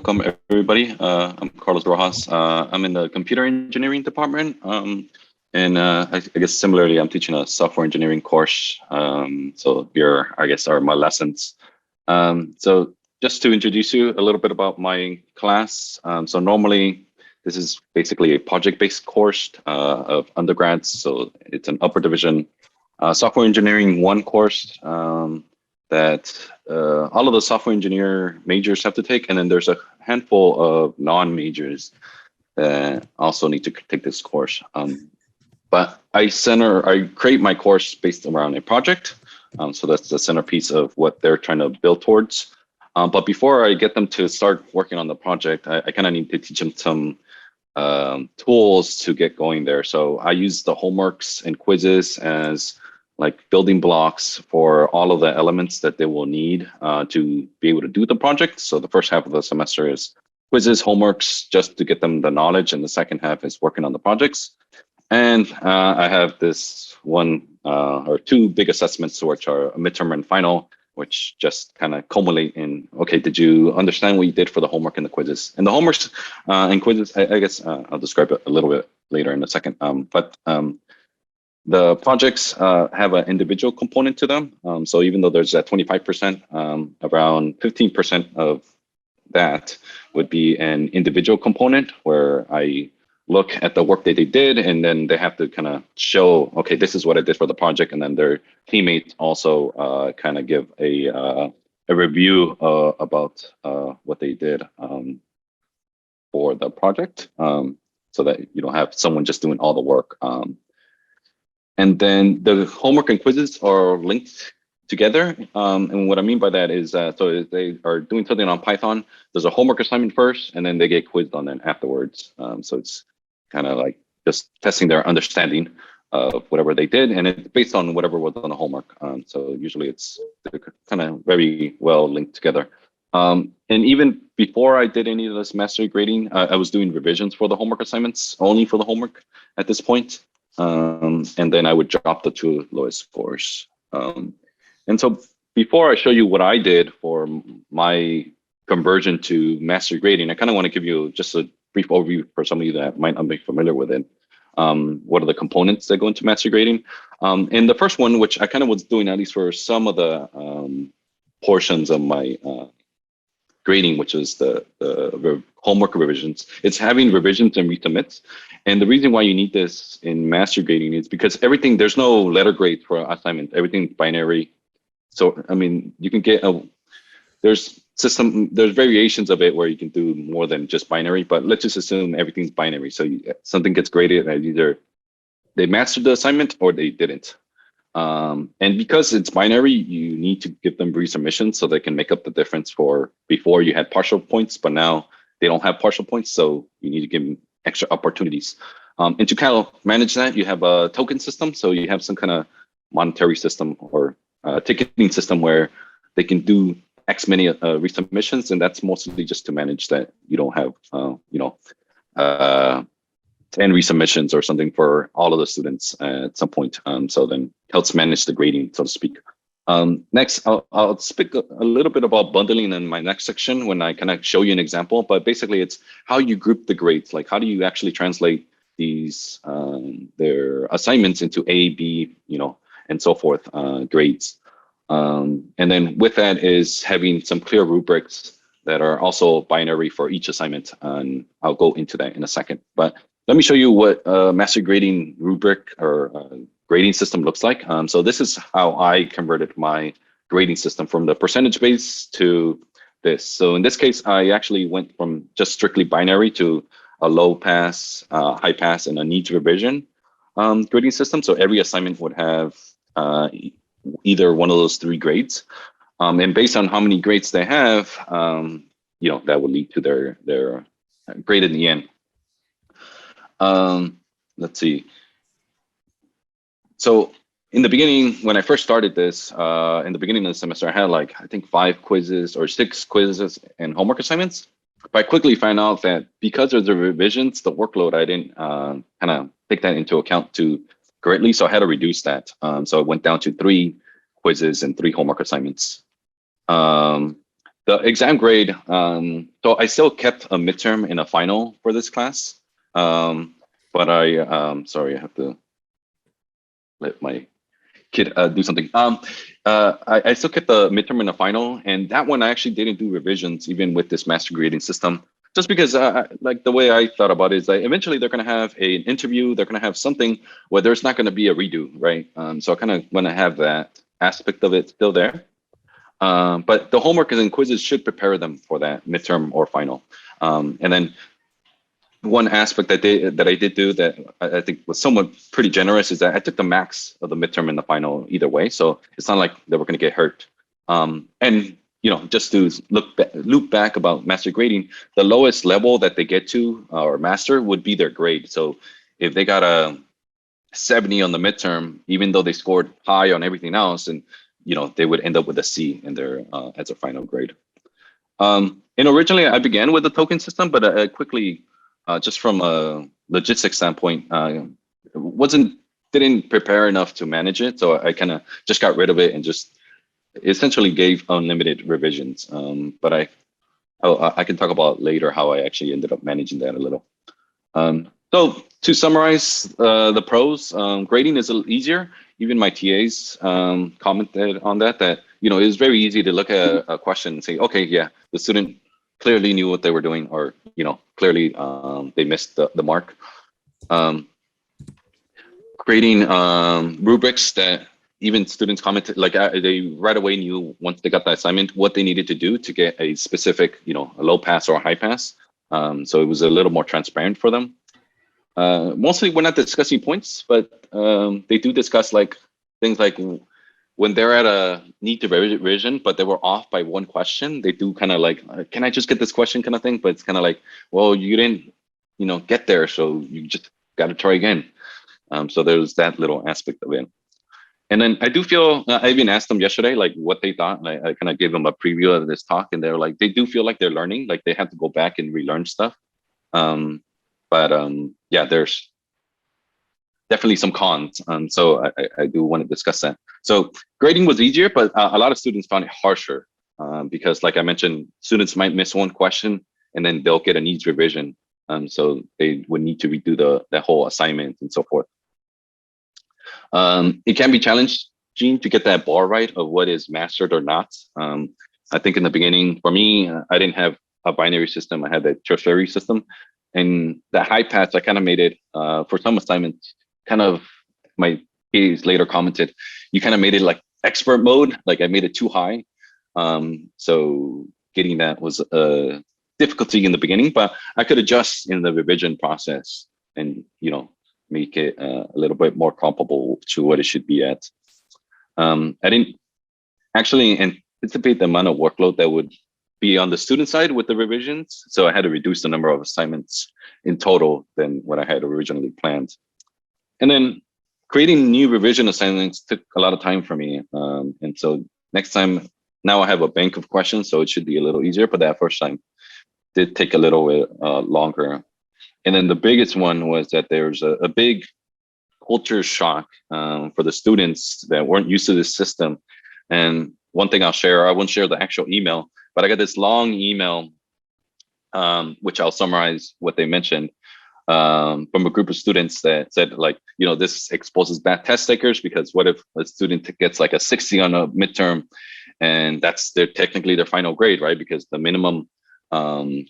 welcome everybody. I'm Carlos Rojas. I'm in the computer engineering department. I guess similarly, I'm teaching a software engineering course. So here, I guess, are my lessons. So just to introduce you a little bit about my class. So normally, this is basically a project-based course of undergrads. So it's an upper division software engineering one course. That all of the software engineer majors have to take, and then there's a handful of non-majors that also need to take this course. But I create my course based around a project. So that's the centerpiece of what they're trying to build towards. But before I get them to start working on the project, I kind of need to teach them some tools to get going there. So I use the homeworks and quizzes as like building blocks for all of the elements that they will need to be able to do the project. So the first half of the semester is quizzes, homeworks, just to get them the knowledge, and the second half is working on the projects. And I have this one or two big assessments, which are a midterm and final, which just kind of culminate in, okay, did you understand what you did for the homework and the quizzes? And the homeworks and quizzes, I guess I'll describe it a little bit later in a second. The projects have an individual component to them. So even though there's that 25%, around 15% of that would be an individual component where I look at the work that they did, and then they have to kind of show, okay, this is what I did for the project. And then their teammates also kind of give a review about what they did for the project, so that you don't have someone just doing all the work. And then the homework and quizzes are linked together. And what I mean by that is, so they are doing something on Python, there's a homework assignment first, and then they get quizzed on it afterwards. So it's kind of like just testing their understanding of whatever they did, and it's based on whatever was on the homework. So usually they're kind of very well linked together. And even before I did any of this mastery grading, I was doing revisions for the homework assignments, only for the homework at this point. And then I would drop the two lowest scores. And so before I show you what I did for my conversion to mastery grading, I kind of want to give you just a brief overview for some of you that might not be familiar with it. What are the components that go into mastery grading? And the first one, which I kind of was doing at least for some of the portions of my grading, which is the homework revisions. It's having revisions and resubmits. And the reason why you need this in master grading is because there's no letter grade for assignment. Everything's binary. So, I mean, you can get there's variations of it where you can do more than just binary, but let's just assume everything's binary. So something gets graded as either they mastered the assignment or they didn't. And because it's binary, you need to give them resubmissions so they can make up the difference for before you had partial points, but now they don't have partial points. So you need to give them extra opportunities. And to kind of manage that, you have a token system. So you have some kind of monetary system or ticketing system where they can do X many resubmissions. And that's mostly just to manage that you don't have, 10 resubmissions or something for all of the students at some point. So then helps manage the grading, so to speak. Next, I'll speak a little bit about bundling in my next section when I kind of show you an example, but basically it's how you group the grades. Like how do you actually translate these, their assignments into A, B, and so forth, grades. And then with that is having some clear rubrics that are also binary for each assignment. And I'll go into that in a second. But let me show you what master grading rubric or grading system looks like. So this is how I converted my grading system from the percentage base to this. So in this case, I actually went from just strictly binary to a low pass, high pass, and a needs revision grading system. So every assignment would have either one of those three grades. And based on how many grades they have, that will lead to their grade in the end. Let's see. So in the beginning, when I first started this, in the beginning of the semester, I had I think 5 quizzes or 6 quizzes and homework assignments. But I quickly found out that because of the revisions, the workload, I didn't kind of take that into account too greatly. So I had to reduce that. So it went down to 3 quizzes and 3 homework assignments. The exam grade, so I still kept a midterm and a final for this class. But sorry, I have to let my kid do something. I still kept the midterm and the final, and that one I actually didn't do revisions even with this master grading system, just because like the way I thought about it is that eventually they're going to have an interview, they're going to have something where there's not going to be a redo, right? So I kind of want to have that aspect of it still there. But the homework and quizzes should prepare them for that midterm or final. And then one aspect that I did do that I think was somewhat pretty generous is that I took the max of the midterm and the final either way. So it's not like they were going to get hurt. And just to loop back about master grading, the lowest level that they get to or master would be their grade. So if they got a 70 on the midterm, even though they scored high on everything else, and they would end up with a C in their as a final grade. And originally I began with the token system, but I quickly, just from a logistics standpoint, didn't prepare enough to manage it. So I kind of just got rid of it and just essentially gave unlimited revisions. But I can talk about later how I actually ended up managing that a little. So to summarize the pros, grading is a little easier. Even my TAs commented on that it was very easy to look at a question and say, okay, yeah, the student clearly knew what they were doing, or clearly they missed the mark. Creating rubrics that even students commented, like they right away knew once they got the assignment what they needed to do to get a specific, a low pass or a high pass. So it was a little more transparent for them. Mostly we're not discussing points, but they do discuss like things like when they're at a need to revision, but they were off by one question, they do kind of like, can I just get this question kind of thing? But it's kind of like, well, you didn't, get there. So you just got to try again. So there's that little aspect of it. And then I do feel, I even asked them yesterday, like what they thought. And I kind of gave them a preview of this talk, and they're like, they do feel like they're learning, like they have to go back and relearn stuff. But yeah, there's definitely some cons. So I do want to discuss that. So grading was easier, but a lot of students found it harsher because, like I mentioned, students might miss one question and then they'll get a needs revision. So they would need to redo the whole assignment and so forth. It can be challenging to get that bar right of what is mastered or not. I think in the beginning, for me, I didn't have a binary system. I had the tertiary system. And the high pass, I kind of made it for some assignments, kind of my peers later commented, you kind of made it like expert mode, like I made it too high. So getting that was a difficulty in the beginning, but I could adjust in the revision process and, make it a little bit more comparable to what it should be at. I didn't actually anticipate the amount of workload that would be on the student side with the revisions. So I had to reduce the number of assignments in total than what I had originally planned. And then creating new revision assignments took a lot of time for me. And so next time, now I have a bank of questions, so it should be a little easier, but that first time did take a little bit longer. And then the biggest one was that there's a big culture shock for the students that weren't used to this system. And one thing I'll share, I won't share the actual email, but I got this long email, which I'll summarize what they mentioned, from a group of students that said, like, this exposes bad test takers, because what if a student gets like a 60 on a midterm and that's technically their final grade, right? Because the minimum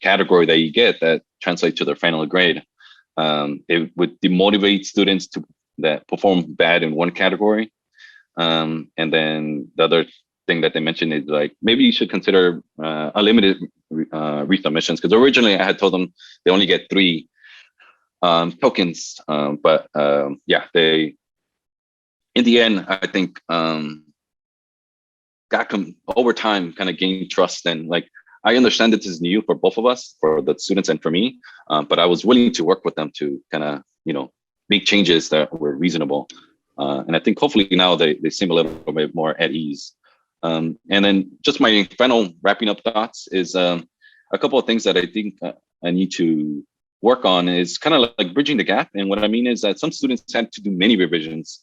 category that you get that translates to their final grade, it would demotivate students that perform bad in one category. And then the other thing that they mentioned is like, maybe you should consider unlimited resubmissions, because originally I had told them they only get 3 tokens, but yeah, they in the end, I think, got over time kind of gained trust. And like, I understand that this is new for both of us, for the students and for me, but I was willing to work with them to kind of, make changes that were reasonable. And I think hopefully now they seem a little bit more at ease. And then just my final wrapping up thoughts is a couple of things that I think I need to work on is kind of like bridging the gap. And what I mean is that some students had to do many revisions,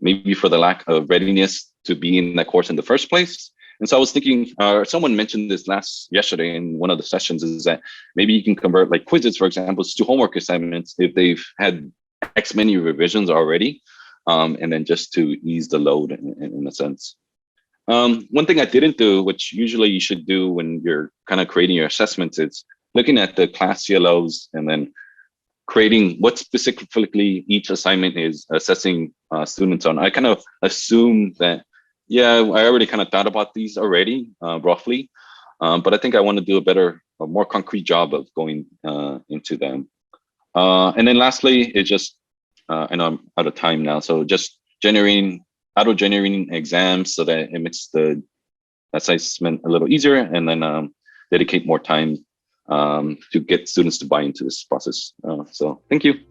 maybe for the lack of readiness to be in that course in the first place, And so I was thinking, someone mentioned this yesterday in one of the sessions, is that maybe you can convert like quizzes, for example, to homework assignments if they've had X many revisions already, and then just to ease the load in a sense. One thing I didn't do, which usually you should do when you're kind of creating your assessments, is looking at the class CLOs and then creating what specifically each assignment is assessing students on. I kind of assume that, yeah, I already kind of thought about these already, roughly, but I think I want to do a more concrete job of going into them. And then lastly, it's just, I know I'm out of time now, so just auto-generating exams so that it makes the assessment a little easier, and then dedicate more time to get students to buy into this process. So thank you.